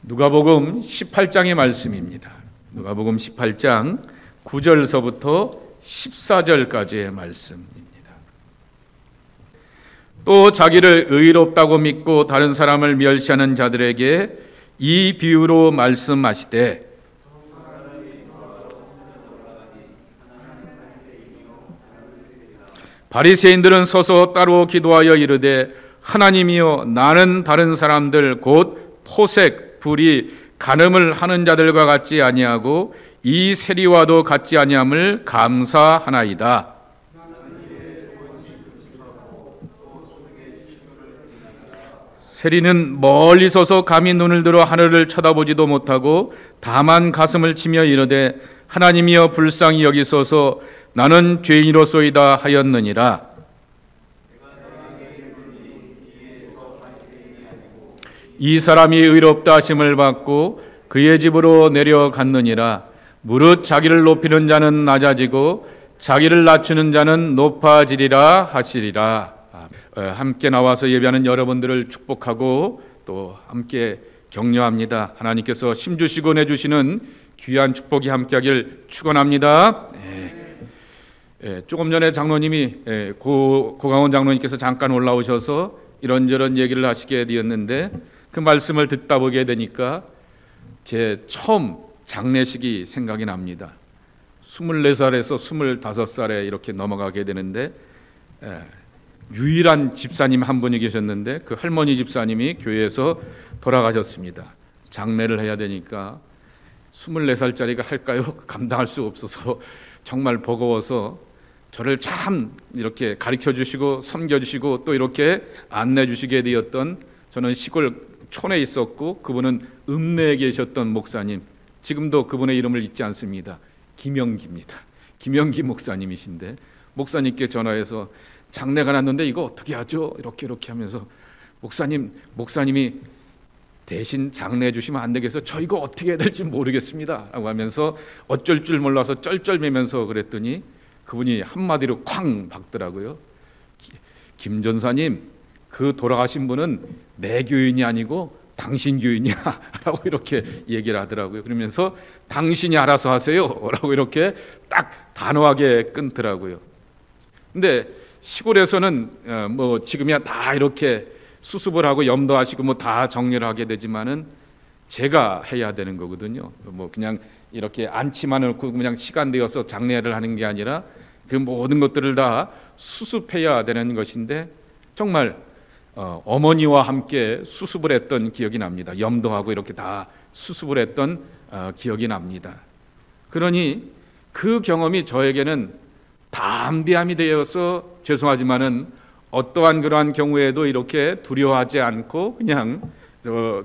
누가복음 18장의 말씀입니다. 누가복음 18장 9절서부터 14절까지의 말씀입니다. 또 자기를 의롭다고 믿고 다른 사람을 멸시하는 자들에게 이 비유로 말씀하시되, 바리새인들은 서서 따로 기도하여 이르되, 하나님이여, 나는 다른 사람들 곧 토색, 불의, 간음을 하는 자들과 같지 아니하고 이 세리와도 같지 아니함을 감사하나이다. 세리는 멀리 서서 감히 눈을 들어 하늘을 쳐다보지도 못하고 다만 가슴을 치며 이르되, 하나님이여 불쌍히 여기소서, 나는 죄인이로소이다 하였느니라. 이 사람이 의롭다 하심을 받고 그의 집으로 내려갔느니라. 무릇 자기를 높이는 자는 낮아지고 자기를 낮추는 자는 높아지리라 하시리라. 함께 나와서 예배하는 여러분들을 축복하고 또 함께 격려합니다. 하나님께서 힘주시고 내주시는 귀한 축복이 함께하길 축원합니다. 조금 전에 장로님이 고강원 장로님께서 잠깐 올라오셔서 이런저런 얘기를 하시게 되었는데, 그 말씀을 듣다 보게 되니까 제 처음 장례식이 생각이 납니다. 24살에서 25살에 이렇게 넘어가게 되는데, 유일한 집사님 한 분이 계셨는데 그 할머니 집사님이 교회에서 돌아가셨습니다. 장례를 해야 되니까 24살짜리가 할까요? 감당할 수 없어서 정말 버거워서 저를 참 이렇게 가르쳐 주시고 섬겨 주시고 또 이렇게 안내 주시게 되었던, 저는 시골 촌에 있었고 그분은 읍내에 계셨던 목사님, 지금도 그분의 이름을 잊지 않습니다. 김영기입니다. 김영기 목사님이신데, 목사님께 전화해서 장례가 났는데 이거 어떻게 하죠? 이렇게 하면서 목사님이 대신 장례해 주시면 안 되겠어요? 저 이거 어떻게 해야 될지 모르겠습니다 라고 하면서 어쩔 줄 몰라서 쩔쩔매면서 그랬더니 그분이 한마디로 쾅 박더라고요. 김 전사님, 그 돌아가신 분은 내 교인이 아니고 당신 교인이야 라고 이렇게 얘기를 하더라고요. 그러면서 당신이 알아서 하세요 라고 이렇게 딱 단호하게 끊더라고요. 근데 시골에서는 뭐 지금이야 다 이렇게 수습을 하고 염도하시고 뭐 다 정리를 하게 되지만은 제가 해야 되는 거거든요. 뭐 그냥 이렇게 앉지만 않고 그냥 시간 되어서 장례를 하는 게 아니라 그 모든 것들을 다 수습해야 되는 것인데, 정말 어머니와 함께 수습을 했던 기억이 납니다. 염도하고 이렇게 다 수습을 했던 기억이 납니다. 그러니 그 경험이 저에게는 담대함이 되어서 죄송하지만은 어떠한 그러한 경우에도 이렇게 두려워하지 않고 그냥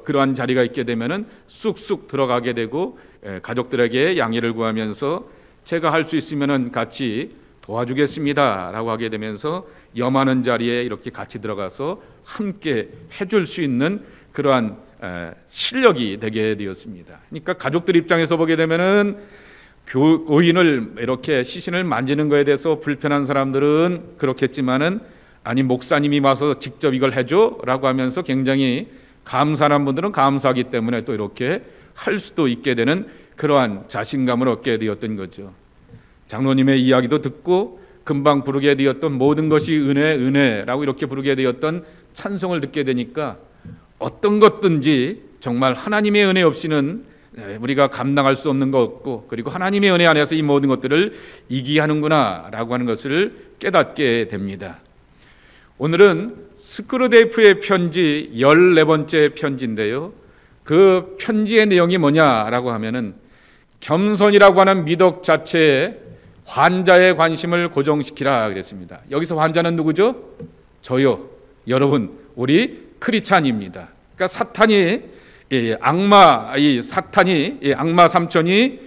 그러한 자리가 있게 되면은 쑥쑥 들어가게 되고, 가족들에게 양해를 구하면서 제가 할 수 있으면은 같이 도와주겠습니다라고 하게 되면서 염하는 자리에 이렇게 같이 들어가서 함께 해줄 수 있는 그러한 실력이 되게 되었습니다. 그러니까 가족들 입장에서 보게 되면은 교인을 이렇게 시신을 만지는 것에 대해서 불편한 사람들은 그렇겠지만은, 아니 목사님이 와서 직접 이걸 해줘라고 하면서 굉장히 감사한 분들은 감사하기 때문에 또 이렇게 할 수도 있게 되는 그러한 자신감을 얻게 되었던 거죠. 장로님의 이야기도 듣고 금방 부르게 되었던 모든 것이 은혜라고 이렇게 부르게 되었던 찬송을 듣게 되니까 어떤 것든지 정말 하나님의 은혜 없이는 우리가 감당할 수 없는 것 없고, 그리고 하나님의 은혜 안에서 이 모든 것들을 이기하는구나 라고 하는 것을 깨닫게 됩니다. 오늘은 스크루데이프의 편지 14번째 편지인데요, 그 편지의 내용이 뭐냐라고 하면은 겸손이라고 하는 미덕 자체에 환자의 관심을 고정시키라 그랬습니다. 여기서 환자는 누구죠? 저요, 여러분, 우리 크리스찬입니다. 그러니까 악마 삼촌이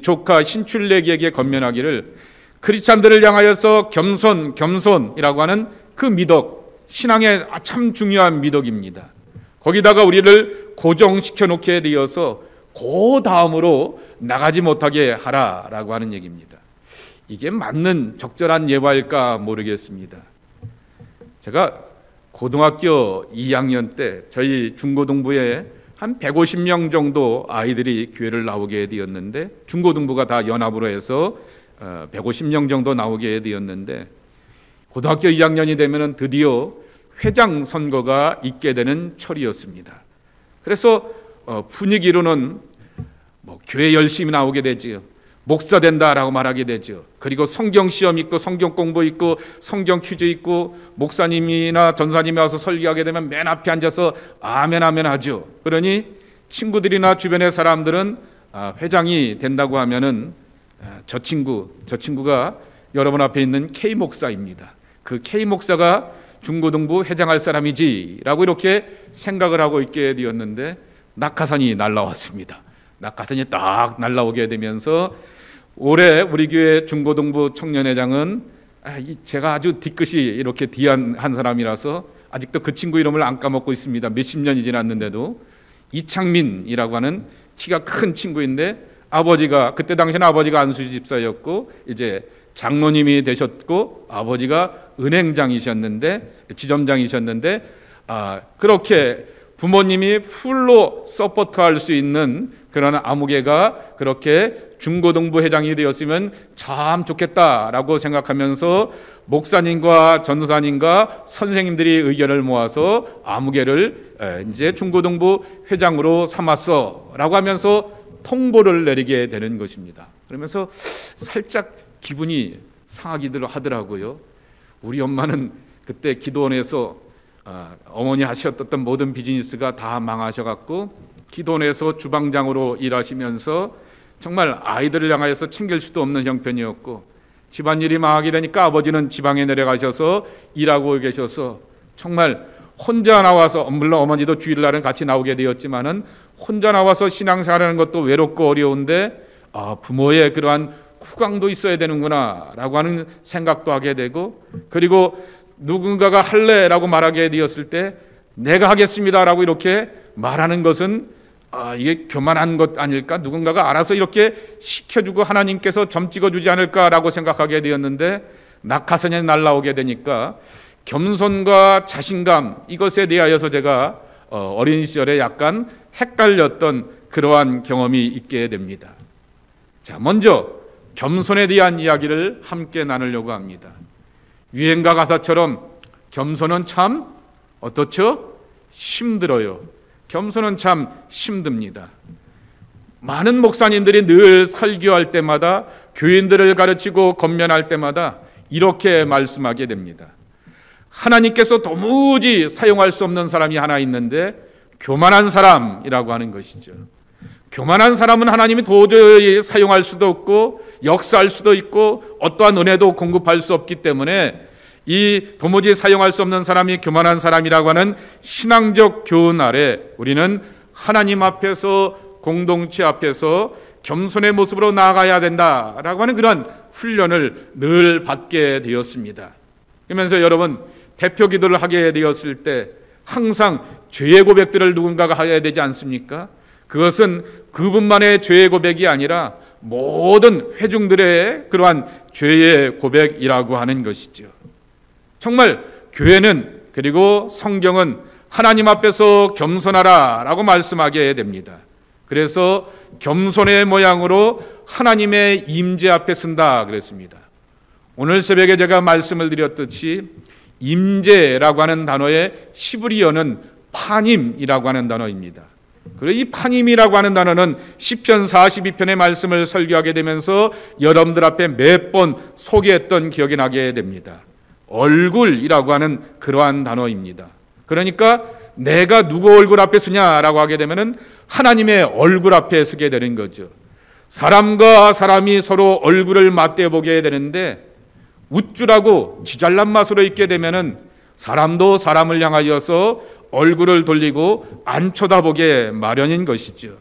조카 신출내기에게 건면하기를, 크리스찬들을 향하여서 겸손이라고 하는 그 미덕, 신앙의 참 중요한 미덕입니다. 거기다가 우리를 고정시켜 놓게 되어서 그 다음으로 나가지 못하게 하라라고 하는 얘기입니다. 이게 맞는 적절한 예화일까 모르겠습니다. 제가 고등학교 2학년 때 저희 중고등부에 한 150명 정도 아이들이 교회를 나오게 되었는데, 중고등부가 다 연합으로 해서 150명 정도 나오게 되었는데, 고등학교 2학년이 되면 드디어 회장 선거가 있게 되는 철이었습니다. 그래서 분위기로는 교회 열심히 나오게 되지요. 목사 된다라고 말하게 되죠. 그리고 성경 시험 있고 성경 공부 있고 성경 퀴즈 있고, 목사님이나 전사님이 와서 설교하게 되면 맨 앞에 앉아서 아멘 아멘 하죠. 그러니 친구들이나 주변의 사람들은 회장이 된다고 하면은 저 친구가 여러분 앞에 있는 K 목사입니다. 그 K 목사가 중고등부 회장할 사람이지라고 이렇게 생각을 하고 있게 되었는데, 낙하산이 날라왔습니다. 낙하산이 딱 날라오게 되면서 올해 우리 교회 중고등부 청년회장은 제가 아주 뒤끝이 이렇게 뒤한 사람이라서 아직도 그 친구 이름을 안 까먹고 있습니다. 몇십 년이 지났는데도. 이창민이라고 하는 키가 큰 친구인데, 아버지가 그때 당시에는 아버지가 안수지 집사였고 이제 장로님이 되셨고, 아버지가 은행장이셨는데, 지점장이셨는데, 그렇게 부모님이 풀로 서포트할 수 있는 그런 아무개가 그렇게 중고등부 회장이 되었으면 참 좋겠다라고 생각하면서 목사님과 전도사님과 선생님들이 의견을 모아서 아무개를 이제 중고등부 회장으로 삼았어라고 하면서 통보를 내리게 되는 것입니다. 그러면서 살짝 기분이 상하기도 하더라고요. 우리 엄마는 그때 기도원에서 어머니 하셨던 모든 비즈니스가 다 망하셔갖고 기도원에서 주방장으로 일하시면서 정말 아이들을 향하여서 챙길 수도 없는 형편이었고, 집안일이 망하게 되니까 아버지는 지방에 내려가셔서 일하고 계셔서 정말 혼자 나와서, 물론 어머니도 주일날은 같이 나오게 되었지만은 혼자 나와서 신앙생활하는 것도 외롭고 어려운데, 부모의 그러한 후광도 있어야 되는구나 라고 하는 생각도 하게 되고, 그리고 누군가가 할래라고 말하게 되었을 때 내가 하겠습니다라고 이렇게 말하는 것은 이게 교만한 것 아닐까? 누군가가 알아서 이렇게 시켜주고 하나님께서 점 찍어주지 않을까라고 생각하게 되었는데, 낙하산이 날라오게 되니까 겸손과 자신감, 이것에 대하여서 제가 어린 시절에 약간 헷갈렸던 그러한 경험이 있게 됩니다. 자, 먼저 겸손에 대한 이야기를 함께 나누려고 합니다. 유행가 가사처럼 겸손은 참 어떻죠? 힘들어요. 겸손은 참 힘듭니다. 많은 목사님들이 늘 설교할 때마다, 교인들을 가르치고 권면할 때마다 이렇게 말씀하게 됩니다. 하나님께서 도무지 사용할 수 없는 사람이 하나 있는데, 교만한 사람이라고 하는 것이죠. 교만한 사람은 하나님이 도저히 사용할 수도 없고 역사할 수도 있고 어떠한 은혜도 공급할 수 없기 때문에, 이 도무지 사용할 수 없는 사람이 교만한 사람이라고 하는 신앙적 교훈 아래 우리는 하나님 앞에서, 공동체 앞에서 겸손의 모습으로 나아가야 된다라고 하는 그런 훈련을 늘 받게 되었습니다. 그러면서 여러분, 대표 기도를 하게 되었을 때 항상 죄의 고백들을 누군가가 해야 되지 않습니까? 그것은 그분만의 죄의 고백이 아니라 모든 회중들의 그러한 죄의 고백이라고 하는 것이죠. 정말 교회는, 그리고 성경은 하나님 앞에서 겸손하라 라고 말씀하게 됩니다. 그래서 겸손의 모양으로 하나님의 임재 앞에 쓴다 그랬습니다. 오늘 새벽에 제가 말씀을 드렸듯이 임재라고 하는 단어의 히브리어는 파님이라고 하는 단어입니다. 그리고 이 파님이라고 하는 단어는 시편 42편의 말씀을 설교하게 되면서 여러분들 앞에 몇 번 소개했던 기억이 나게 됩니다. 얼굴이라고 하는 그러한 단어입니다. 그러니까 내가 누구 얼굴 앞에 쓰냐라고 하게 되면은 하나님의 얼굴 앞에 쓰게 되는 거죠. 사람과 사람이 서로 얼굴을 맞대보게 되는데, 우쭐하고 지잘난 맛으로 있게 되면은 사람도 사람을 향하여서 얼굴을 돌리고 안 쳐다보게 마련인 것이죠.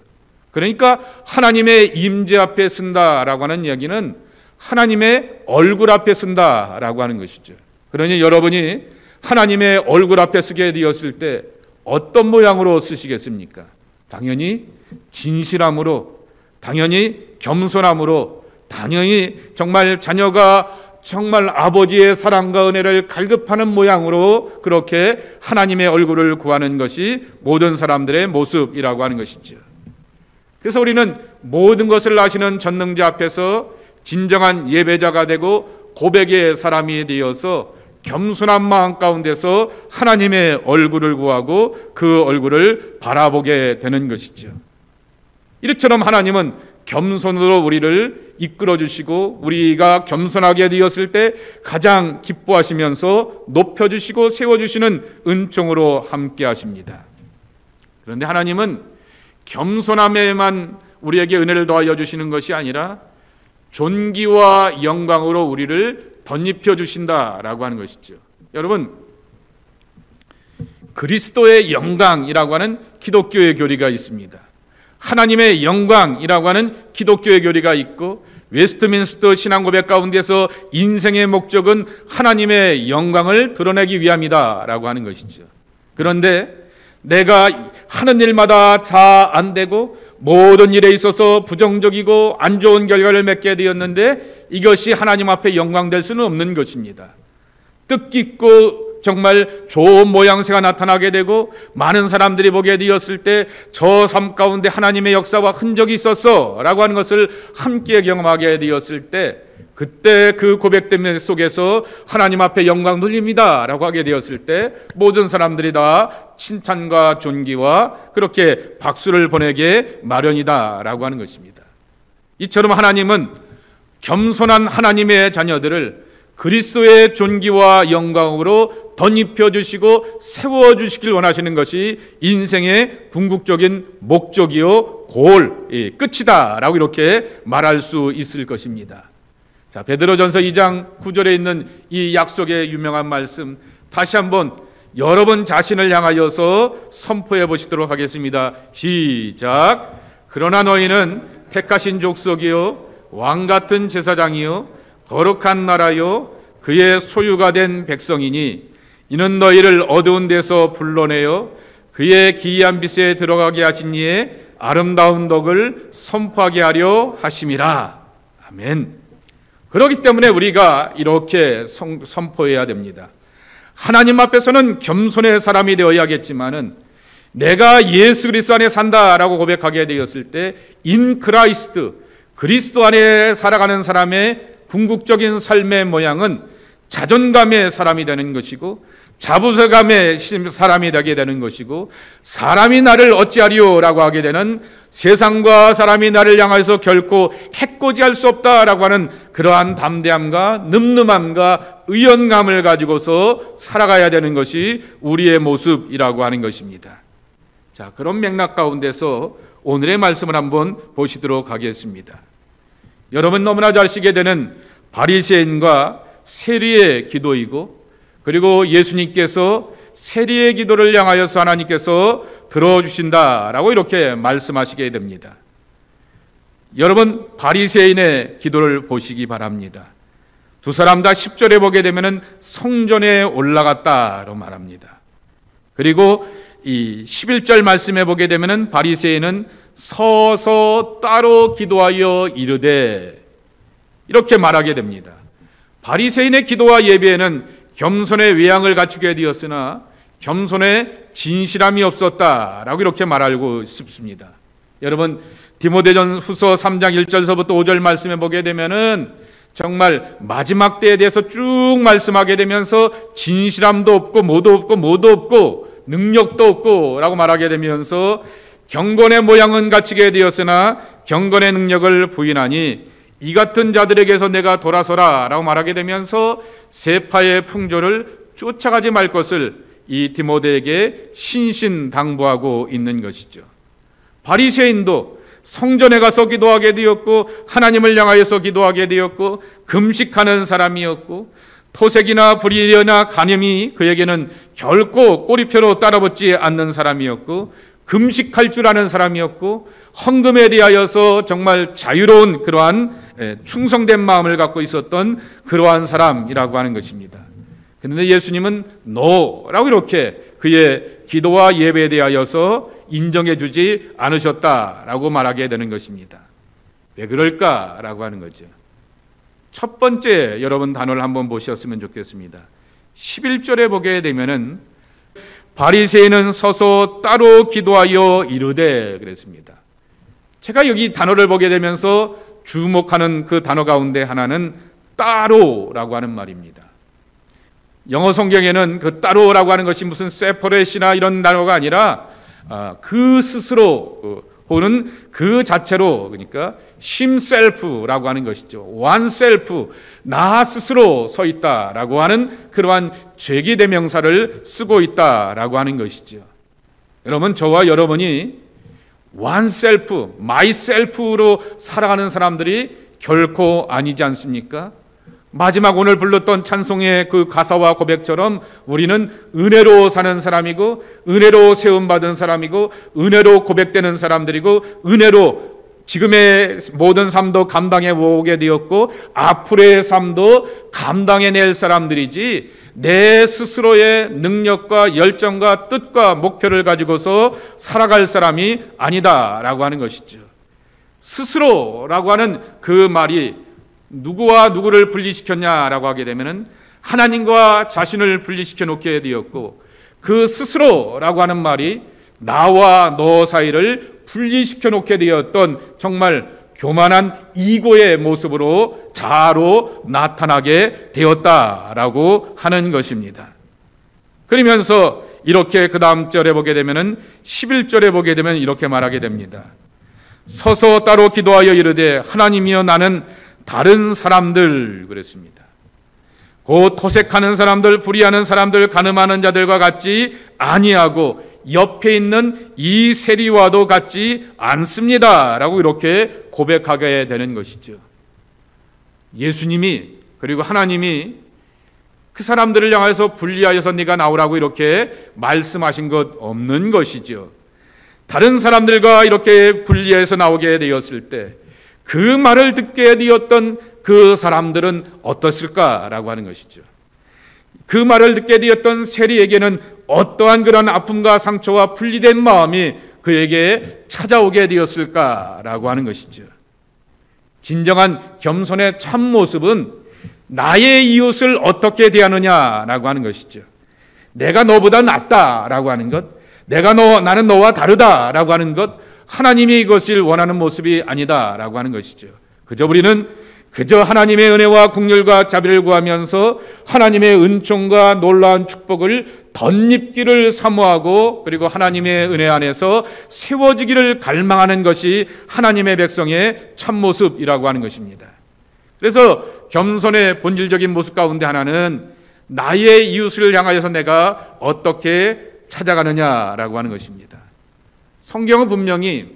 그러니까 하나님의 임재 앞에 쓴다라고 하는 이야기는 하나님의 얼굴 앞에 쓴다라고 하는 것이죠. 그러니 여러분이 하나님의 얼굴 앞에 쓰게 되었을 때 어떤 모양으로 쓰시겠습니까? 당연히 진실함으로, 당연히 겸손함으로, 당연히 정말 자녀가 정말 아버지의 사랑과 은혜를 갈급하는 모양으로 그렇게 하나님의 얼굴을 구하는 것이 모든 사람들의 모습이라고 하는 것이죠. 그래서 우리는 모든 것을 아시는 전능자 앞에서 진정한 예배자가 되고 고백의 사람이 되어서 겸손한 마음 가운데서 하나님의 얼굴을 구하고 그 얼굴을 바라보게 되는 것이죠. 이처럼 하나님은 겸손으로 우리를 이끌어 주시고 우리가 겸손하게 되었을 때 가장 기뻐하시면서 높여주시고 세워주시는 은총으로 함께 하십니다. 그런데 하나님은 겸손함에만 우리에게 은혜를 더하여 주시는 것이 아니라 존귀와 영광으로 우리를 덧입혀 주신다라고 하는 것이죠. 여러분, 그리스도의 영광이라고 하는 기독교의 교리가 있습니다. 하나님의 영광이라고 하는 기독교의 교리가 있고, 웨스트민스터 신앙고백 가운데서 인생의 목적은 하나님의 영광을 드러내기 위함이다라고 하는 것이죠. 그런데 내가 하는 일마다 잘 안 되고 모든 일에 있어서 부정적이고 안 좋은 결과를 맺게 되었는데 이것이 하나님 앞에 영광될 수는 없는 것입니다. 뜻깊고 정말 좋은 모양새가 나타나게 되고 많은 사람들이 보게 되었을 때 저 삶 가운데 하나님의 역사와 흔적이 있었어 라고 하는 것을 함께 경험하게 되었을 때 그때 그 고백됨 속에서 하나님 앞에 영광 돌립니다 라고 하게 되었을 때 모든 사람들이 다 칭찬과 존귀와 그렇게 박수를 보내게 마련이다 라고 하는 것입니다. 이처럼 하나님은 겸손한 하나님의 자녀들을 그리스도의 존귀와 영광으로 덧입혀 주시고 세워 주시길 원하시는 것이 인생의 궁극적인 목적이요 끝이다 라고 이렇게 말할 수 있을 것입니다. 자, 베드로전서 2장 9절에 있는 이 약속의 유명한 말씀 다시 한번 여러분 자신을 향하여서 선포해 보시도록 하겠습니다. 시작. 그러나 너희는 택하신 족속이요 왕 같은 제사장이요 거룩한 나라요 그의 소유가 된 백성이니 이는 너희를 어두운 데서 불러내어 그의 기이한 빛에 들어가게 하신 이의 아름다운 덕을 선포하게 하려 하심이라. 아멘. 그렇기 때문에 우리가 이렇게 선포해야 됩니다. 하나님 앞에서는 겸손의 사람이 되어야겠지만은 내가 예수 그리스도 안에 산다라고 고백하게 되었을 때 인 크라이스트 그리스도 안에 살아가는 사람의 궁극적인 삶의 모양은 자존감의 사람이 되는 것이고 자부감의 사람이 되게 되는 것이고 사람이 나를 어찌하리요라고 하게 되는 세상과 사람이 나를 향해서 결코 해코지할 수 없다라고 하는 그러한 담대함과 늠름함과 의연감을 가지고서 살아가야 되는 것이 우리의 모습이라고 하는 것입니다. 자, 그런 맥락 가운데서 오늘의 말씀을 한번 보시도록 하겠습니다. 여러분 너무나 잘 아시게 되는 바리새인과 세리의 기도이고 그리고 예수님께서 세리의 기도를 향하여서 하나님께서 들어주신다라고 이렇게 말씀하시게 됩니다. 여러분 바리새인의 기도를 보시기 바랍니다. 두 사람 다 10절에 보게 되면 성전에 올라갔다로 말합니다. 그리고 이 11절 말씀에 보게 되면 바리새인은 서서 따로 기도하여 이르되 이렇게 말하게 됩니다. 바리새인의 기도와 예배에는 겸손의 외양을 갖추게 되었으나 겸손의 진실함이 없었다라고 이렇게 말하고 싶습니다. 여러분 디모데전 후서 3장 1절서부터 5절 말씀에 보게 되면은 정말 마지막 때에 대해서 쭉 말씀하게 되면서 진실함도 없고 모도 없고 능력도 없고 라고 말하게 되면서 경건의 모양은 갖추게 되었으나 경건의 능력을 부인하니 이 같은 자들에게서 내가 돌아서라 라고 말하게 되면서 세파의 풍조를 쫓아가지 말 것을 이 디모데에게 신신당부하고 있는 것이죠. 바리새인도 성전에 가서 기도하게 되었고 하나님을 향하여서 기도하게 되었고 금식하는 사람이었고 토색이나 불의나 간염이 그에게는 결코 꼬리표로 따라붙지 않는 사람이었고 금식할 줄 아는 사람이었고 헌금에 대하여서 정말 자유로운 그러한 충성된 마음을 갖고 있었던 그러한 사람이라고 하는 것입니다. 그런데 예수님은 노라고 이렇게 그의 기도와 예배에 대하여서 인정해 주지 않으셨다라고 말하게 되는 것입니다. 왜 그럴까라고 하는 거죠. 첫 번째 여러분 단어를 한번 보셨으면 좋겠습니다. 11절에 보게 되면은 바리새인은 서서 따로 기도하여 이르되 그랬습니다. 제가 여기 단어를 보게 되면서 주목하는 그 단어 가운데 하나는 따로라고 하는 말입니다. 영어 성경에는 그 따로라고 하는 것이 무슨 세퍼레이트나 이런 단어가 아니라 그 스스로 혹은 그 자체로, 그러니까 himself라고 하는 것이죠. oneself, 나 스스로 서 있다라고 하는 그러한 죄기대명사를 쓰고 있다라고 하는 것이죠. 여러분, 저와 여러분이 oneself, myself로 살아가는 사람들이 결코 아니지 않습니까? 마지막 오늘 불렀던 찬송의 그 가사와 고백처럼 우리는 은혜로 사는 사람이고, 은혜로 세움받은 사람이고, 은혜로 고백되는 사람들이고, 은혜로 지금의 모든 삶도 감당해 오게 되었고 앞으로의 삶도 감당해낼 사람들이지, 내 스스로의 능력과 열정과 뜻과 목표를 가지고서 살아갈 사람이 아니다라고 하는 것이죠. 스스로라고 하는 그 말이 누구와 누구를 분리시켰냐라고 하게 되면은 하나님과 자신을 분리시켜 놓게 되었고, 그 스스로라고 하는 말이 나와 너 사이를 분리시켜 놓게 되었던 정말 교만한 이고의 모습으로 자아로 나타나게 되었다라고 하는 것입니다. 그러면서 이렇게 그 다음 절에 보게 되면은 11절에 보게 되면 이렇게 말하게 됩니다. 서서 따로 기도하여 이르되 하나님이여 나는 다른 사람들, 그랬습니다. 곧 토색하는 사람들, 불의하는 사람들, 간음하는 자들과 같지 아니하고 옆에 있는 이 세리와도 같지 않습니다 라고 이렇게 고백하게 되는 것이죠. 예수님이, 그리고 하나님이 그 사람들을 향해서 분리하여서 네가 나오라고 이렇게 말씀하신 것 없는 것이죠. 다른 사람들과 이렇게 분리해서 나오게 되었을 때 그 말을 듣게 되었던 그 사람들은 어떻을까라고 하는 것이죠. 그 말을 듣게 되었던 세리에게는 어떠한 그런 아픔과 상처와 분리된 마음이 그에게 찾아오게 되었을까라고 하는 것이죠. 진정한 겸손의 참 모습은 나의 이웃을 어떻게 대하느냐라고 하는 것이죠. 내가 너보다 낫다라고 하는 것, 나는 너와 다르다라고 하는 것, 하나님이 이것을 원하는 모습이 아니다라고 하는 것이죠. 우리는 그저 하나님의 은혜와 긍휼과 자비를 구하면서 하나님의 은총과 놀라운 축복을 덧입기를 사모하고, 그리고 하나님의 은혜 안에서 세워지기를 갈망하는 것이 하나님의 백성의 참모습이라고 하는 것입니다. 그래서 겸손의 본질적인 모습 가운데 하나는 나의 이웃을 향하여서 내가 어떻게 찾아가느냐라고 하는 것입니다. 성경은 분명히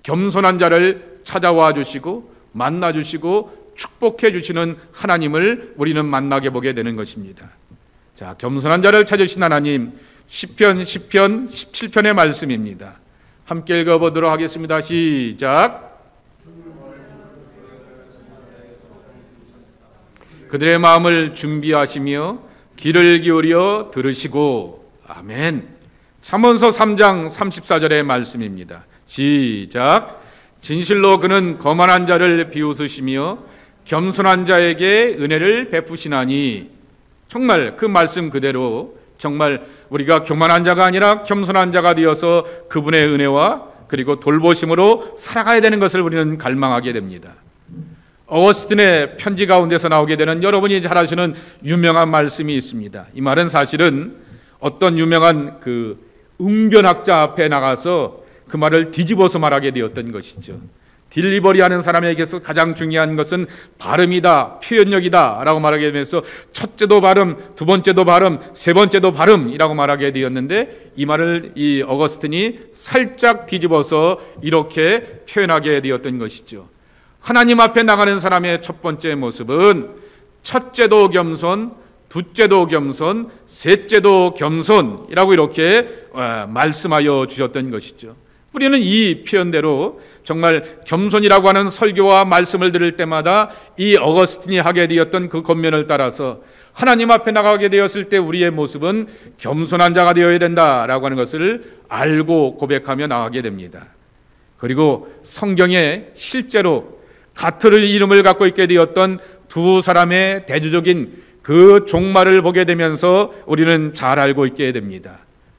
겸손한 자를 찾아와 주시고 만나 주시고 축복해 주시는 하나님을 우리는 만나게 보게 되는 것입니다. 자, 겸손한 자를 찾으신 하나님, 시편 17편의 말씀입니다. 함께 읽어보도록 하겠습니다. 시작. 그들의 마음을 준비하시며 귀를 기울여 들으시고. 아멘. 잠언서 3장 34절의 말씀입니다. 시작. 진실로 그는 거만한 자를 비웃으시며 겸손한 자에게 은혜를 베푸시나니. 정말 그 말씀 그대로 정말 우리가 교만한 자가 아니라 겸손한 자가 되어서 그분의 은혜와 그리고 돌보심으로 살아가야 되는 것을 우리는 갈망하게 됩니다. 어거스틴의 편지 가운데서 나오게 되는 여러분이 잘 아시는 유명한 말씀이 있습니다. 이 말은 사실은 어떤 유명한 그 웅변학자 앞에 나가서 그 말을 뒤집어서 말하게 되었던 것이죠. 딜리버리 하는 사람에게서 가장 중요한 것은 발음이다, 표현력이다 라고 말하게 되면서 첫째도 발음, 두 번째도 발음, 세 번째도 발음이라고 말하게 되었는데, 이 말을 이 어거스틴이 살짝 뒤집어서 이렇게 표현하게 되었던 것이죠. 하나님 앞에 나가는 사람의 첫 번째 모습은 첫째도 겸손, 둘째도 겸손, 셋째도 겸손이라고 이렇게 말씀하여 주셨던 것이죠. 우리는 이 표현대로 정말 겸손이라고 하는 설교와 말씀을 들을 때마다 이 어거스틴이 하게 되었던 그 권면을 따라서 하나님 앞에 나가게 되었을 때 우리의 모습은 겸손한 자가 되어야 된다라고 하는 것을 알고 고백하며 나가게 됩니다. 그리고 성경에 실제로 같은 이름을 갖고 있게 되었던 두 사람의 대조적인 그 종말을 보게 되면서 우리는 잘 알고 있게 됩니다.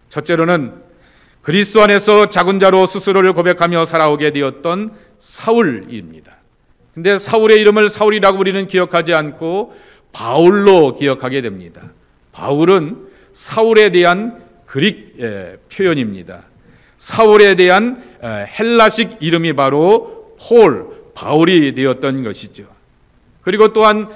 첫째로는 그리스도 안에서 작은 자로 스스로를 고백하며 살아오게 되었던 사울입니다. 근데 사울의 이름을 사울이라고 우리는 기억하지 않고 바울로 기억하게 됩니다. 바울은 사울에 대한 그릭 표현입니다. 사울에 대한 헬라식 이름이 바로 바울이 되었던 것이죠. 그리고 또한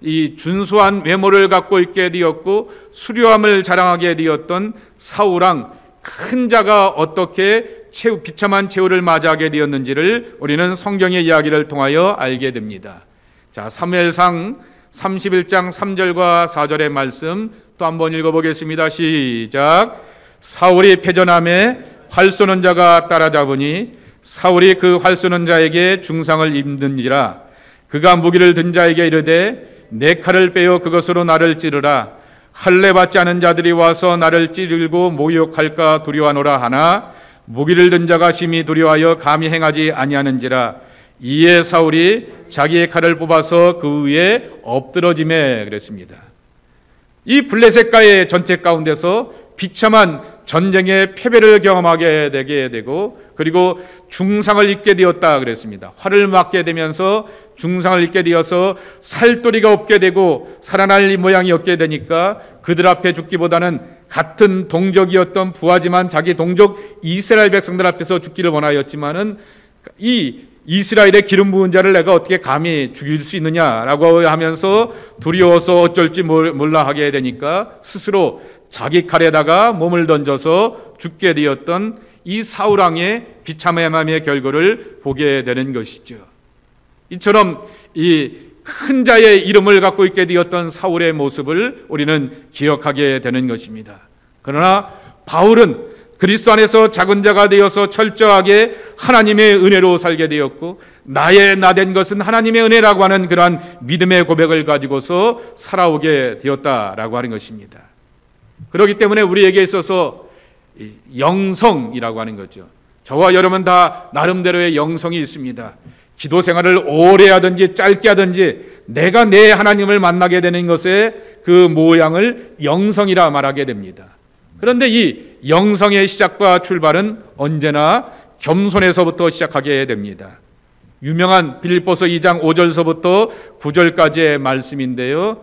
이 준수한 외모를 갖고 있게 되었고 수려함을 자랑하게 되었던 사울왕 큰 자가 어떻게 비참한 최후를 맞이하게 되었는지를 우리는 성경의 이야기를 통하여 알게 됩니다. 자, 사무엘상 31장 3절과 4절의 말씀 또 한번 읽어보겠습니다. 시작. 사울이 패전함에 활 쏘는 자가 따라잡으니 사울이 그 활 쏘는 자에게 중상을 입는지라. 그가 무기를 든 자에게 이르되 내 칼을 빼어 그것으로 나를 찌르라. 할례 받지 않은 자들이 와서 나를 찌르고 모욕할까 두려워하노라 하나 무기를 든 자가 심히 두려워하여 감히 행하지 아니하는지라. 이에 사울이 자기의 칼을 뽑아서 그 위에 엎드러지매 그랬습니다. 이 블레셋과의 전체 가운데서 비참한 전쟁의 패배를 경험하게 되게 되고 그리고 중상을 입게 되었다 그랬습니다. 활을 맞게 되면서 중상을 입게 되어서 살도리가 없게 되고 살아날 모양이 없게 되니까 그들 앞에 죽기보다는 같은 동족이었던 부하지만 자기 동족 이스라엘 백성들 앞에서 죽기를 원하였지만은 이 이스라엘의 기름 부은 자를 내가 어떻게 감히 죽일 수 있느냐라고 하면서 두려워서 어쩔지 몰라 하게 되니까 스스로 자기 칼에다가 몸을 던져서 죽게 되었던 이 사울왕의 비참함의 결과를 보게 되는 것이죠. 이처럼 이 큰 자의 이름을 갖고 있게 되었던 사울의 모습을 우리는 기억하게 되는 것입니다. 그러나 바울은 그리스도 안에서 작은 자가 되어서 철저하게 하나님의 은혜로 살게 되었고 나의 나된 것은 하나님의 은혜라고 하는 그러한 믿음의 고백을 가지고서 살아오게 되었다라고 하는 것입니다. 그렇기 때문에 우리에게 있어서 영성이라고 하는 거죠. 저와 여러분 다 나름대로의 영성이 있습니다. 기도 생활을 오래 하든지 짧게 하든지 내가 내 하나님을 만나게 되는 것의 그 모양을 영성이라 말하게 됩니다. 그런데 이 영성의 시작과 출발은 언제나 겸손에서부터 시작하게 됩니다. 유명한 빌립보서 2장 5절서부터 9절까지의 말씀인데요.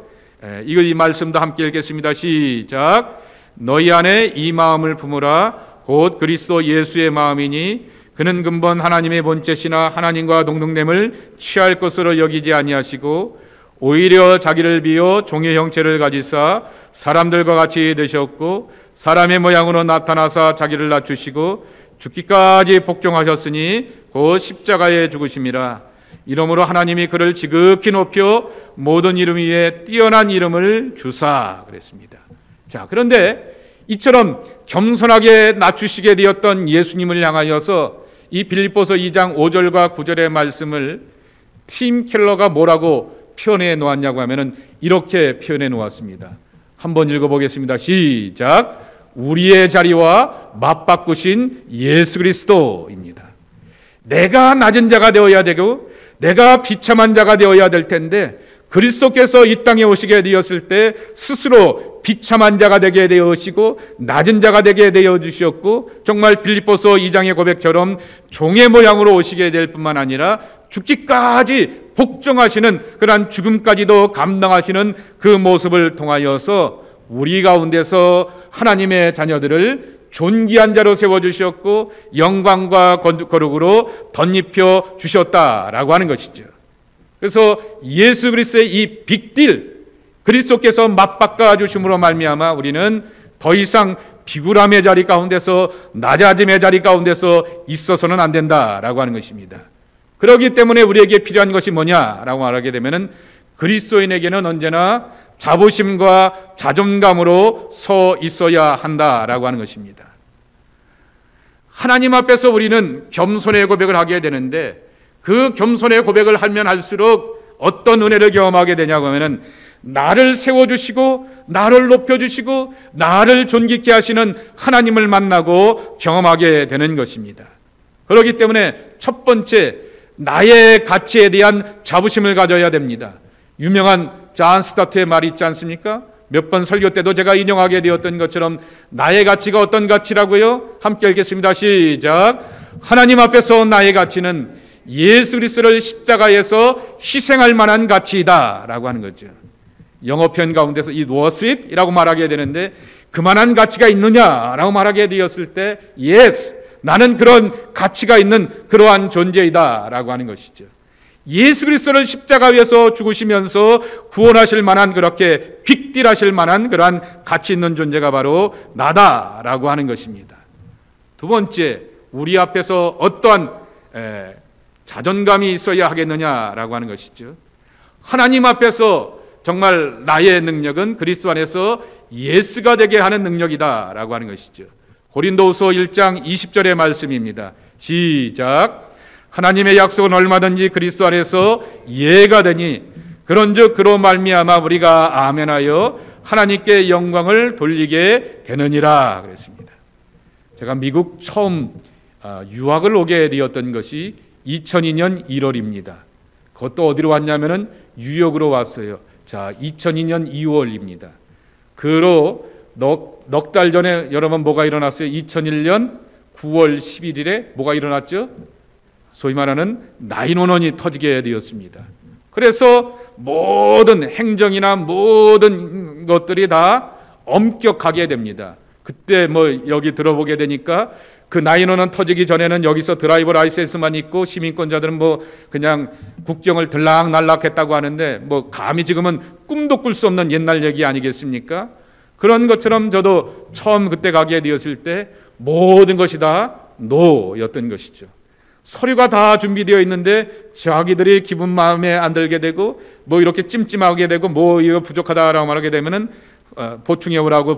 이 말씀도 함께 읽겠습니다. 시작. 너희 안에 이 마음을 품으라. 곧 그리스도 예수의 마음이니 그는 근본 하나님의 본체시나 하나님과 동등됨을 취할 것으로 여기지 아니하시고 오히려 자기를 비워 종의 형체를 가지사 사람들과 같이 되셨고 사람의 모양으로 나타나사 자기를 낮추시고 죽기까지 복종하셨으니 곧 십자가에 죽으심이라. 이러므로 하나님이 그를 지극히 높여 모든 이름 위에 뛰어난 이름을 주사 그랬습니다. 자, 그런데 이처럼 겸손하게 낮추시게 되었던 예수님을 향하여서 이 빌립보서 2장 5절과 9절의 말씀을 팀 켈러가 뭐라고 표현해 놓았냐고 하면은 이렇게 표현해 놓았습니다. 한번 읽어보겠습니다. 시작. 우리의 자리와 맞바꾸신 예수 그리스도입니다. 내가 낮은 자가 되어야 되고 내가 비참한 자가 되어야 될 텐데 그리스도께서 이 땅에 오시게 되었을 때 스스로 비참한 자가 되게 되어시고 낮은 자가 되게 되어 주셨고 정말 빌립보서 2장의 고백처럼 종의 모양으로 오시게 될 뿐만 아니라 죽기까지 복종하시는 그러한 죽음까지도 감당하시는 그 모습을 통하여서 우리 가운데서 하나님의 자녀들을 존귀한 자로 세워주셨고 영광과 거룩으로 덧입혀 주셨다라고 하는 것이죠. 그래서 예수 그리스도의 이 빅딜 그리스도께서 맞바꿔 주심으로 말미암아 우리는 더 이상 비굴함의 자리 가운데서 낮아짐의 자리 가운데서 있어서는 안 된다라고 하는 것입니다. 그렇기 때문에 우리에게 필요한 것이 뭐냐라고 말하게 되면은 그리스도인에게는 언제나 자부심과 자존감으로 서 있어야 한다라고 하는 것입니다. 하나님 앞에서 우리는 겸손의 고백을 하게 되는데 그 겸손의 고백을 하면 할수록 어떤 은혜를 경험하게 되냐고 하면은 나를 세워주시고 나를 높여주시고 나를 존귀케 하시는 하나님을 만나고 경험하게 되는 것입니다. 그렇기 때문에 첫 번째 나의 가치에 대한 자부심을 가져야 됩니다. 유명한 존 스타트의 말이 있지 않습니까? 몇 번 설교 때도 제가 인용하게 되었던 것처럼 나의 가치가 어떤 가치라고요? 함께 읽겠습니다. 시작. 하나님 앞에서 나의 가치는 예수 그리스도를 십자가에서 희생할 만한 가치이다 라고 하는 거죠. 영어 표현 가운데서 it was it 이라고 말하게 되는데 그만한 가치가 있느냐라고 말하게 되었을 때 yes, 나는 그런 가치가 있는 그러한 존재이다 라고 하는 것이죠. 예수 그리스도를 십자가 위에서 죽으시면서 구원하실 만한, 그렇게 빅딜하실 만한 그러한 가치 있는 존재가 바로 나다라고 하는 것입니다. 두 번째, 우리 앞에서 어떠한 자존감이 있어야 하겠느냐라고 하는 것이죠. 하나님 앞에서 정말 나의 능력은 그리스도 안에서 예스가 되게 하는 능력이다라고 하는 것이죠. 고린도후서 1장 20절의 말씀입니다. 시작. 하나님의 약속은 얼마든지 그리스도 안에서 예가 되니 그런즉 그로 말미암아 우리가 아멘하여 하나님께 영광을 돌리게 되느니라 그랬습니다. 제가 미국 처음 유학을 오게 되었던 것이 2002년 1월입니다. 그것도 어디로 왔냐면은 뉴욕으로 왔어요. 자, 2002년 2월입니다. 그로 넉 달 전에 여러분 뭐가 일어났어요? 2001년 9월 11일에 뭐가 일어났죠? 소위 말하는 911이 터지게 되었습니다. 그래서 모든 행정이나 모든 것들이 다 엄격하게 됩니다. 그때 뭐 여기 들어보게 되니까 그 911 터지기 전에는 여기서 드라이버 라이센스만 있고 시민권자들은 뭐 그냥 국경을 들락날락했다고 하는데 뭐 감히 지금은 꿈도 꿀 수 없는 옛날 얘기 아니겠습니까? 그런 것처럼 저도 처음 그때 가게 되었을 때 모든 것이 다 노였던 것이죠. 서류가 다 준비되어 있는데 자기들이 기분 마음에 안 들게 되고 뭐 이렇게 찜찜하게 되고 뭐 이거 부족하다라고 말하게 되면은 보충해 오라고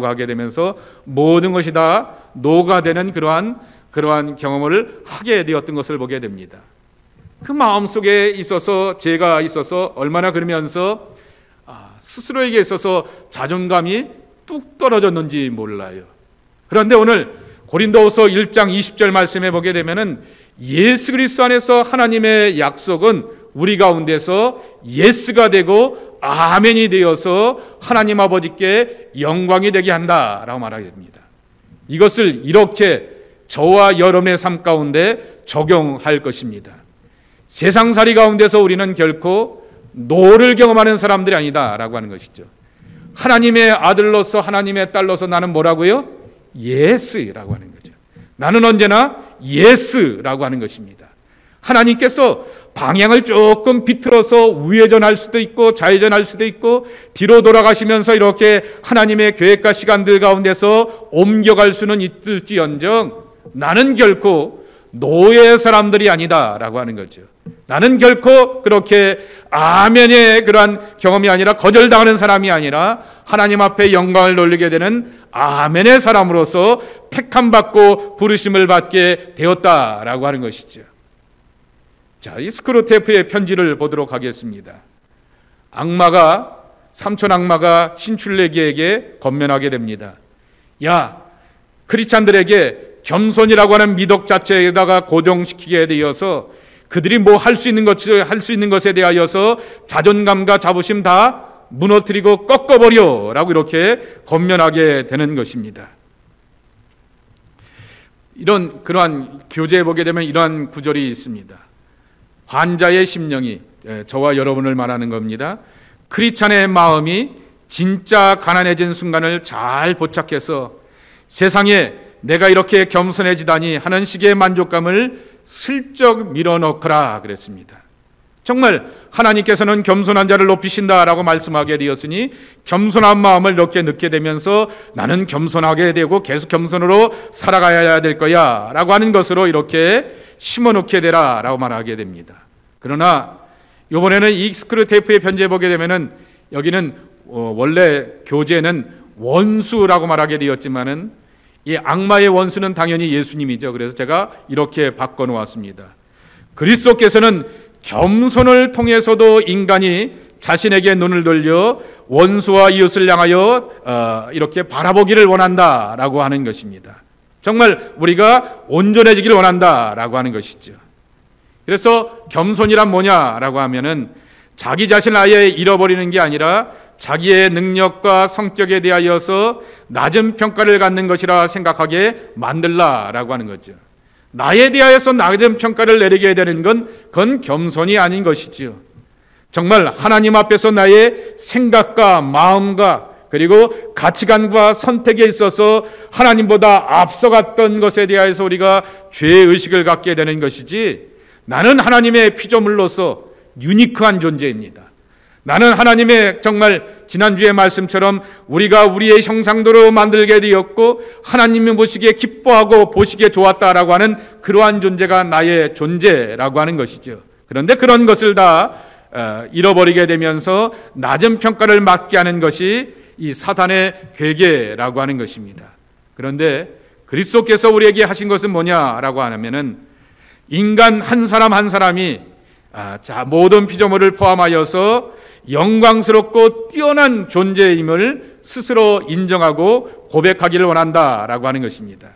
하게 되면서 모든 것이 다 노가 되는 그러한 경험을 하게 되었던 것을 보게 됩니다. 그 마음속에 있어서 제가 있어서 얼마나 그러면서 스스로에게 있어서 자존감이 뚝 떨어졌는지 몰라요. 그런데 오늘 고린도후서 1장 20절 말씀에 보게 되면은 예수 그리스도 안에서 하나님의 약속은 우리 가운데서 예스가 되고 아멘이 되어서 하나님 아버지께 영광이 되게 한다라고 말하게 됩니다. 이것을 이렇게 저와 여러분의 삶 가운데 적용할 것입니다. 세상살이 가운데서 우리는 결코 노를 경험하는 사람들이 아니다라고 하는 것이죠. 하나님의 아들로서 하나님의 딸로서 나는 뭐라고요? 예스라고 하는 거죠. 나는 언제나 예스라고 하는 것입니다. 하나님께서 방향을 조금 비틀어서 우회전할 수도 있고 좌회전할 수도 있고 뒤로 돌아가시면서 이렇게 하나님의 계획과 시간들 가운데서 옮겨갈 수는 있을지언정 나는 결코 노예 사람들이 아니다라고 하는 거죠. 나는 결코 그렇게 아멘의 그러한 경험이 아니라 거절당하는 사람이 아니라 하나님 앞에 영광을 돌리게 되는 아멘의 사람으로서 택함받고 부르심을 받게 되었다라고 하는 것이죠. 자, 이 스크루테프의 편지를 보도록 하겠습니다. 삼촌 악마가 신출내기에게 권면하게 됩니다. 야, 크리스찬들에게 겸손이라고 하는 미덕 자체에다가 고정시키게 되어서 그들이 뭐 할 수 있는 것에 대하여서 자존감과 자부심 다 무너뜨리고 꺾어버려라고 이렇게 권면하게 되는 것입니다. 그러한 교재에 보게 되면 이러한 구절이 있습니다. 환자의 심령이, 저와 여러분을 말하는 겁니다. 크리스찬의 마음이 진짜 가난해진 순간을 잘 포착해서 세상에 내가 이렇게 겸손해지다니 하는 식의 만족감을 슬쩍 밀어넣거라 그랬습니다. 정말 하나님께서는 겸손한 자를 높이신다라고 말씀하게 되었으니 겸손한 마음을 이렇게 느끼게 되면서 나는 겸손하게 되고 계속 겸손으로 살아가야 될 거야 라고 하는 것으로 이렇게 심어놓게 되라 라고 말하게 됩니다. 그러나 이번에는 이 스크루테이프의 편지에 보게 되면은 여기는 원래 교재는 원수라고 말하게 되었지만은 이 악마의 원수는 당연히 예수님이죠. 그래서 제가 이렇게 바꿔놓았습니다. 그리스도께서는 겸손을 통해서도 인간이 자신에게 눈을 돌려 원수와 이웃을 향하여 이렇게 바라보기를 원한다라고 하는 것입니다. 정말 우리가 온전해지기를 원한다라고 하는 것이죠. 그래서 겸손이란 뭐냐라고 하면은 자기 자신을 아예 잃어버리는 게 아니라 자기의 능력과 성격에 대하여서 낮은 평가를 갖는 것이라 생각하게 만들라라고 하는 거죠. 나에 대하여서 낮은 평가를 내리게 되는 건 그건 겸손이 아닌 것이죠. 정말 하나님 앞에서 나의 생각과 마음과 그리고 가치관과 선택에 있어서 하나님보다 앞서갔던 것에 대하여서 우리가 죄의식을 갖게 되는 것이지, 나는 하나님의 피조물로서 유니크한 존재입니다. 나는 하나님의, 정말 지난주의 말씀처럼 우리가 우리의 형상대로 만들게 되었고 하나님이 보시기에 기뻐하고 보시기에 좋았다라고 하는 그러한 존재가 나의 존재라고 하는 것이죠. 그런데 그런 것을 다 잃어버리게 되면서 낮은 평가를 받게 하는 것이 이 사단의 괴계라고 하는 것입니다. 그런데 그리스도께서 우리에게 하신 것은 뭐냐라고 하면은 인간 한 사람 한 사람이 모든 피조물을 포함하여서 영광스럽고 뛰어난 존재임을 스스로 인정하고 고백하기를 원한다라고 하는 것입니다.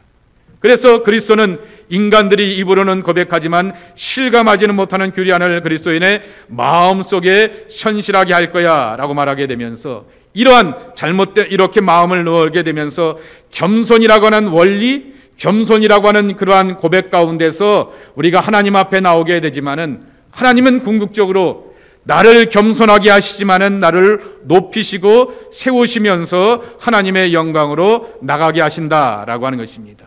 그래서 그리스도는 인간들이 입으로는 고백하지만 실감하지는 못하는 규리안을 그리스도인의 마음속에 현실하게 할 거야 라고 말하게 되면서, 이러한 잘못된 이렇게 마음을 넣게 되면서 겸손이라고 하는 원리, 겸손이라고 하는 그러한 고백 가운데서 우리가 하나님 앞에 나오게 되지만은, 하나님은 궁극적으로 나를 겸손하게 하시지만은 나를 높이시고 세우시면서 하나님의 영광으로 나가게 하신다라고 하는 것입니다.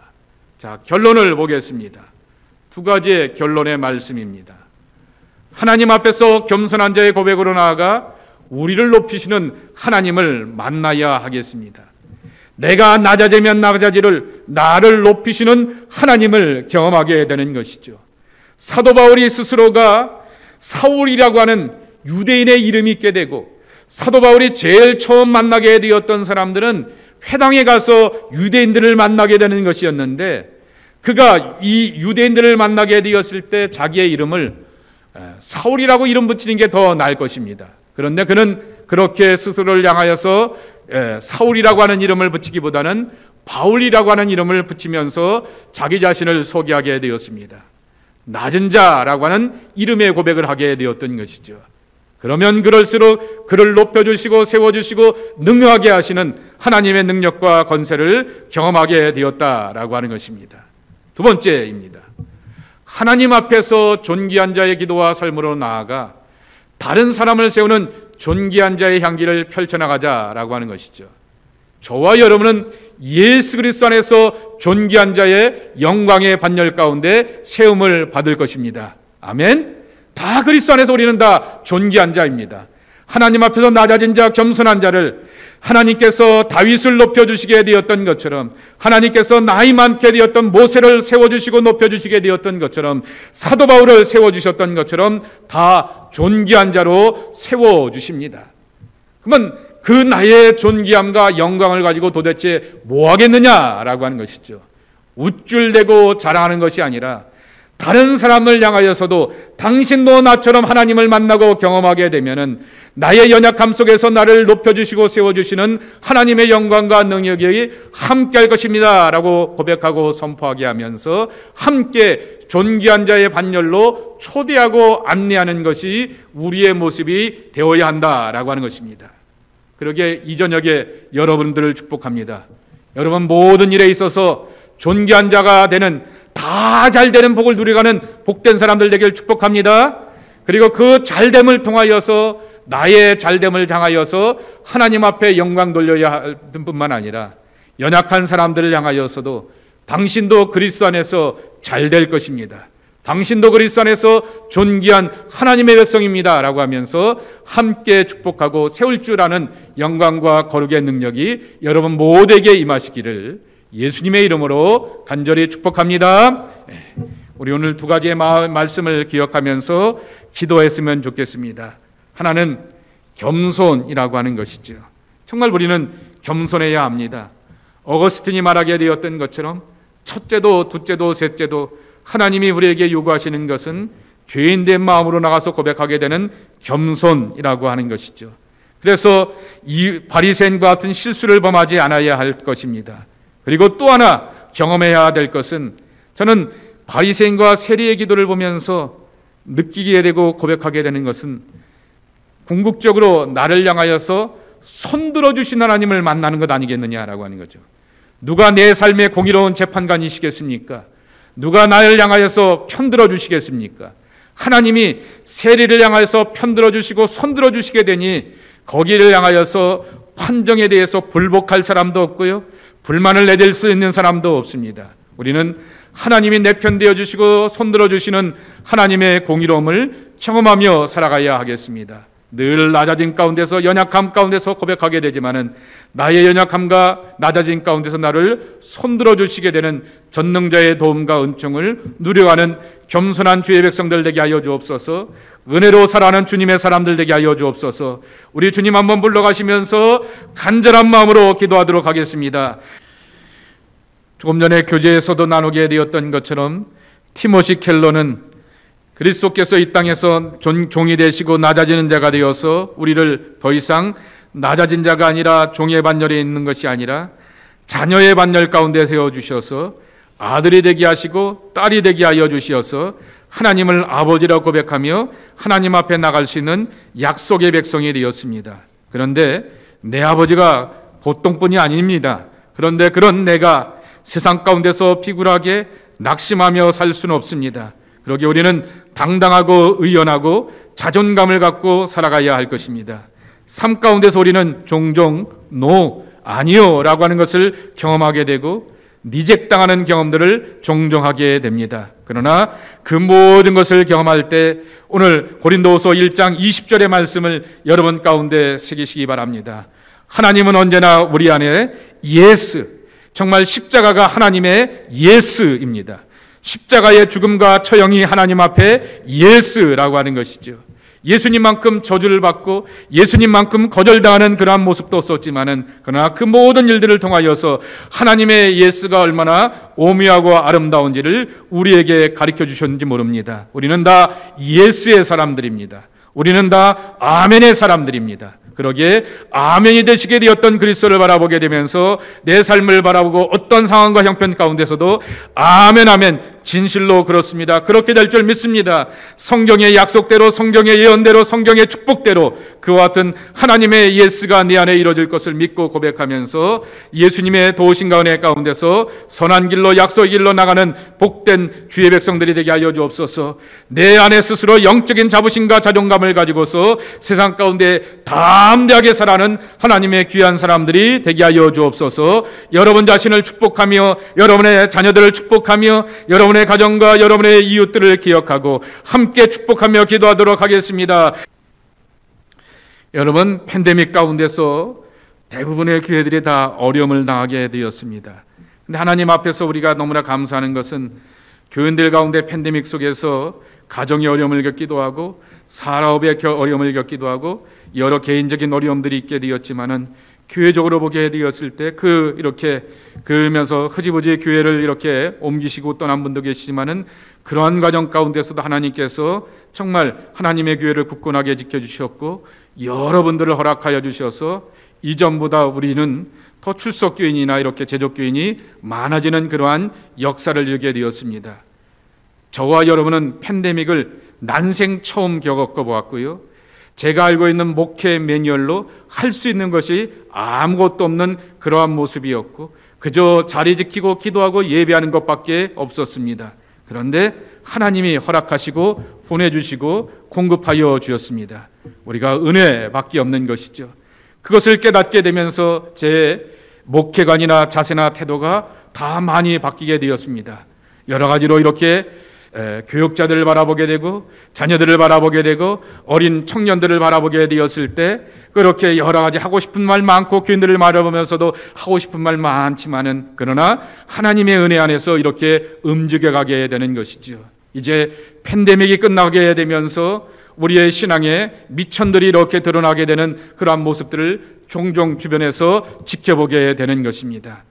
자, 결론을 보겠습니다. 두 가지의 결론의 말씀입니다. 하나님 앞에서 겸손한 자의 고백으로 나아가 우리를 높이시는 하나님을 만나야 하겠습니다. 내가 낮아지면 낮아지를 나를 높이시는 하나님을 경험하게 되는 것이죠. 사도 바울이 스스로가 사울이라고 하는 유대인의 이름이 있게 되고, 사도 바울이 제일 처음 만나게 되었던 사람들은 회당에 가서 유대인들을 만나게 되는 것이었는데, 그가 이 유대인들을 만나게 되었을 때 자기의 이름을 사울이라고 이름 붙이는 게 더 나을 것입니다. 그런데 그는 그렇게 스스로를 향하여서 사울이라고 하는 이름을 붙이기보다는 바울이라고 하는 이름을 붙이면서 자기 자신을 소개하게 되었습니다. 낮은 자라고 하는 이름의 고백을 하게 되었던 것이죠. 그러면 그럴수록 그를 높여주시고 세워주시고 능하게 하시는 하나님의 능력과 권세를 경험하게 되었다라고 하는 것입니다. 두 번째입니다. 하나님 앞에서 존귀한 자의 기도와 삶으로 나아가 다른 사람을 세우는 존귀한 자의 향기를 펼쳐나가자라고 하는 것이죠. 저와 여러분은 예수 그리스도 안에서 존귀한 자의 영광의 반열 가운데 세움을 받을 것입니다. 아멘. 다 그리스도 안에서 우리는 다 존귀한 자입니다. 하나님 앞에서 낮아진 자, 겸손한 자를 하나님께서 다윗을 높여주시게 되었던 것처럼, 하나님께서 나이 많게 되었던 모세를 세워주시고 높여주시게 되었던 것처럼, 사도 바울을 세워주셨던 것처럼 다 존귀한 자로 세워주십니다. 그러면 그 나의 존귀함과 영광을 가지고 도대체 뭐 하겠느냐라고 하는 것이죠. 우쭐대고 자랑하는 것이 아니라 다른 사람을 향하여서도 당신도 나처럼 하나님을 만나고 경험하게 되면은 나의 연약함 속에서 나를 높여주시고 세워주시는 하나님의 영광과 능력이 함께 할 것입니다 라고 고백하고 선포하게 하면서 함께 존귀한 자의 반열로 초대하고 안내하는 것이 우리의 모습이 되어야 한다라고 하는 것입니다. 그러게 이 저녁에 여러분들을 축복합니다. 여러분 모든 일에 있어서 존귀한 자가 되는, 다 잘되는 복을 누려가는 복된 사람들 되길 축복합니다. 그리고 그 잘됨을 통하여서 나의 잘됨을 향하여서 하나님 앞에 영광 돌려야 할 뿐만 아니라 연약한 사람들을 향하여서도 당신도 그리스도 안에서 잘될 것입니다. 당신도 그리스도 안에서 존귀한 하나님의 백성입니다 라고 하면서 함께 축복하고 세울 줄 아는 영광과 거룩의 능력이 여러분 모두에게 임하시기를 예수님의 이름으로 간절히 축복합니다. 우리 오늘 두 가지의 말씀을 기억하면서 기도했으면 좋겠습니다. 하나는 겸손이라고 하는 것이죠. 정말 우리는 겸손해야 합니다. 어거스틴이 말하게 되었던 것처럼 첫째도 둘째도 셋째도 하나님이 우리에게 요구하시는 것은 죄인된 마음으로 나가서 고백하게 되는 겸손이라고 하는 것이죠. 그래서 이 바리새인과 같은 실수를 범하지 않아야 할 것입니다. 그리고 또 하나 경험해야 될 것은, 저는 바리새인과 세리의 기도를 보면서 느끼게 되고 고백하게 되는 것은 궁극적으로 나를 향하여서 손들어 주신 하나님을 만나는 것 아니겠느냐라고 하는 거죠. 누가 내 삶의 공의로운 재판관이시겠습니까? 누가 나를 향하여서 편들어 주시겠습니까? 하나님이 세리를 향하여서 편들어 주시고 손들어 주시게 되니 거기를 향하여서 판정에 대해서 불복할 사람도 없고요, 불만을 내릴 수 있는 사람도 없습니다. 우리는 하나님이 내 편 되어 주시고 손들어 주시는 하나님의 공의로움을 경험하며 살아가야 하겠습니다. 늘 낮아진 가운데서, 연약함 가운데서 고백하게 되지만은 나의 연약함과 낮아진 가운데서 나를 손들어 주시게 되는 전능자의 도움과 은총을 누려가는 겸손한 주의 백성들 되게 하여 주옵소서. 은혜로 살아가는 주님의 사람들 되게 하여 주옵소서. 우리 주님 한번 불러가시면서 간절한 마음으로 기도하도록 하겠습니다. 조금 전에 교제에서도 나누게 되었던 것처럼 티모시 켈러는 그리스도께서 이 땅에서 종이 되시고 낮아지는 자가 되어서 우리를 더 이상 낮아진 자가 아니라 종의 반열에 있는 것이 아니라 자녀의 반열 가운데 세워주셔서 아들이 되게 하시고 딸이 되게 하여 주시어서 하나님을 아버지라고 고백하며 하나님 앞에 나갈 수 있는 약속의 백성이 되었습니다. 그런데 내 아버지가 보통뿐이 아닙니다. 그런데 그런 내가 세상 가운데서 피굴하게 낙심하며 살 수는 없습니다. 그러기에 우리는 당당하고 의연하고 자존감을 갖고 살아가야 할 것입니다. 삶 가운데서 우리는 종종 노, 아니요 라고 하는 것을 경험하게 되고 리젝당하는 경험들을 종종 하게 됩니다. 그러나 그 모든 것을 경험할 때 오늘 고린도후서 1장 20절의 말씀을 여러분 가운데 새기시기 바랍니다. 하나님은 언제나 우리 안에 예스, 정말 십자가가 하나님의 예스입니다. 십자가의 죽음과 처형이 하나님 앞에 예스라고 하는 것이죠. 예수님만큼 저주를 받고 예수님만큼 거절당하는 그러한 모습도 없었지만은 그러나 그 모든 일들을 통하여서 하나님의 예스가 얼마나 오묘하고 아름다운지를 우리에게 가르쳐 주셨는지 모릅니다. 우리는 다 예스의 사람들입니다. 우리는 다 아멘의 사람들입니다. 그러기에 아멘이 되시게 되었던 그리스도를 바라보게 되면서 내 삶을 바라보고 어떤 상황과 형편 가운데서도 아멘 아멘, 진실로 그렇습니다. 그렇게 될 줄 믿습니다. 성경의 약속대로, 성경의 예언대로, 성경의 축복대로 그와 같은 하나님의 예스가 내 안에 이루어질 것을 믿고 고백하면서 예수님의 도우신 은혜 가운데서 선한 길로, 약속의 길로 나가는 복된 주의 백성들이 되게 하여 주옵소서. 내 안에 스스로 영적인 자부심과 자존감을 가지고서 세상 가운데 담대하게 살아가는 하나님의 귀한 사람들이 되게 하여 주옵소서. 여러분 자신을 축복하며 여러분의 자녀들을 축복하며 여러분의 가정과 여러분의 이웃들을 기억하고 함께 축복하며 기도하도록 하겠습니다. 여러분, 팬데믹 가운데서 대부분의 교회들이 다 어려움을 당하게 되었습니다. 근데 하나님 앞에서 우리가 너무나 감사하는 것은 교인들 가운데 팬데믹 속에서 가정의 어려움을 겪기도 하고 사업의 어려움을 겪기도 하고 여러 개인적인 어려움들이 있게 되었지만은 교회적으로 보게 되었을 때 이렇게 그러면서 흐지부지 교회를 이렇게 옮기시고 떠난 분도 계시지만은 그러한 과정 가운데서도 하나님께서 정말 하나님의 교회를 굳건하게 지켜주셨고 여러분들을 허락하여 주셔서 이전보다 우리는 더 출석교인이나 이렇게 제족교인이 많아지는 그러한 역사를 이루게 되었습니다. 저와 여러분은 팬데믹을 난생 처음 겪어보았고요. 제가 알고 있는 목회 매뉴얼로 할 수 있는 것이 아무것도 없는 그러한 모습이었고 그저 자리 지키고 기도하고 예배하는 것밖에 없었습니다. 그런데 하나님이 허락하시고 보내주시고 공급하여 주셨습니다. 우리가 은혜밖에 없는 것이죠. 그것을 깨닫게 되면서 제 목회관이나 자세나 태도가 다 많이 바뀌게 되었습니다. 여러 가지로 이렇게 교육자들을 바라보게 되고 자녀들을 바라보게 되고 어린 청년들을 바라보게 되었을 때 그렇게 여러 가지 하고 싶은 말 많고 교인들을 바라보면서도 하고 싶은 말 많지만은 그러나 하나님의 은혜 안에서 이렇게 움직여가게 되는 것이죠. 이제 팬데믹이 끝나게 되면서 우리의 신앙의 미천들이 이렇게 드러나게 되는 그러한 모습들을 종종 주변에서 지켜보게 되는 것입니다.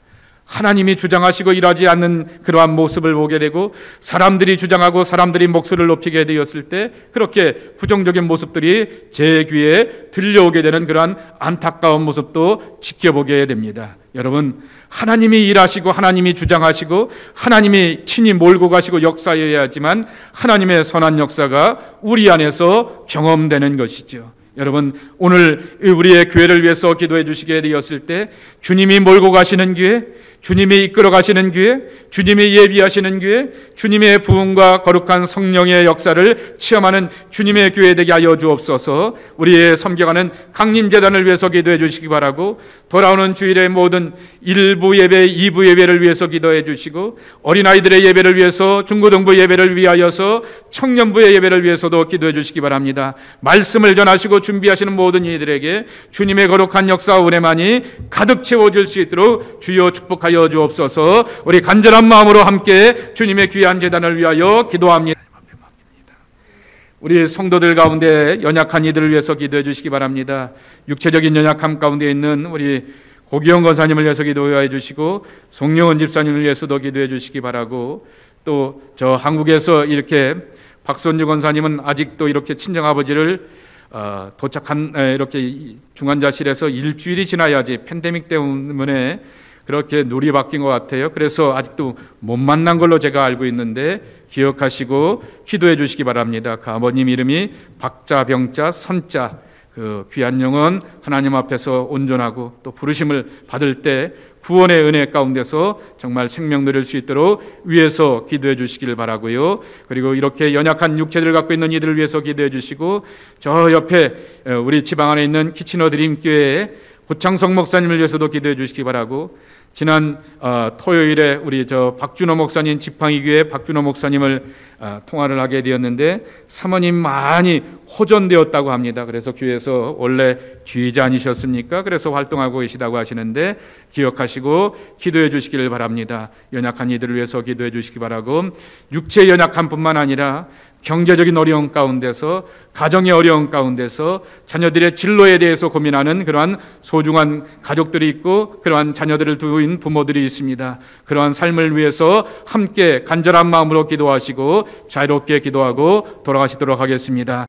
하나님이 주장하시고 일하지 않는 그러한 모습을 보게 되고 사람들이 주장하고 사람들이 목소리를 높이게 되었을 때 그렇게 부정적인 모습들이 제 귀에 들려오게 되는 그러한 안타까운 모습도 지켜보게 됩니다. 여러분, 하나님이 일하시고 하나님이 주장하시고 하나님이 친히 몰고 가시고 역사해야 하지만 하나님의 선한 역사가 우리 안에서 경험되는 것이죠. 여러분, 오늘 우리의 교회를 위해서 기도해 주시게 되었을 때 주님이 몰고 가시는 교회, 주님이 이끌어 가시는 교회, 주님이 예비하시는 교회, 주님의 부흥과 거룩한 성령의 역사를 체험하는 주님의 교회 되게 하여 주옵소서. 우리의 섬겨가는 강림재단을 위해서 기도해 주시기 바라고, 돌아오는 주일의 모든 1부 예배, 2부 예배를 위해서 기도해 주시고, 어린아이들의 예배를 위해서, 중고등부 예배를 위하여서, 청년부의 예배를 위해서도 기도해 주시기 바랍니다. 말씀을 전하시고 준비하시는 모든 이들에게 주님의 거룩한 역사와 은혜만이 가득 채워질 수 있도록 주여 축복하여 주옵소서. 우리 간절한 마음으로 함께 주님의 귀한 제단을 위하여 기도합니다. 우리 성도들 가운데 연약한 이들을 위해서 기도해 주시기 바랍니다. 육체적인 연약함 가운데 있는 우리 고기영 권사님을 위해서 기도해 주시고, 송영원 집사님을 위해서도 기도해 주시기 바라고, 또 저 한국에서 이렇게 박선주 권사님은 아직도 이렇게 친정아버지를 도착한 이렇게 중환자실에서 일주일이 지나야지 팬데믹 때문에 그렇게 눈이 바뀐 것 같아요. 그래서 아직도 못 만난 걸로 제가 알고 있는데 기억하시고 기도해 주시기 바랍니다. 그 아버님 이름이 박자병자 선자, 그 귀한 영혼 하나님 앞에서 온전하고 또 부르심을 받을 때 구원의 은혜 가운데서 정말 생명 누릴 수 있도록 위해서 기도해 주시기를 바라고요. 그리고 이렇게 연약한 육체들을 갖고 있는 이들을 위해서 기도해 주시고, 저 옆에 우리 지방 안에 있는 키치너 드림 교회에 고창성 목사님을 위해서도 기도해 주시기 바라고, 지난 토요일에 우리 저 박준호 목사님, 지팡이 교회 박준호 목사님을 통화를 하게 되었는데 사모님 많이 호전되었다고 합니다. 그래서 교회에서 원래 주의자 아니셨습니까? 그래서 활동하고 계시다고 하시는데 기억하시고 기도해 주시기를 바랍니다. 연약한 이들을 위해서 기도해 주시기 바라고, 육체 연약함뿐만 아니라 경제적인 어려움 가운데서, 가정의 어려움 가운데서 자녀들의 진로에 대해서 고민하는 그러한 소중한 가족들이 있고 그러한 자녀들을 두인 부모들이 있습니다. 그러한 삶을 위해서 함께 간절한 마음으로 기도하시고 자유롭게 기도하고 돌아가시도록 하겠습니다.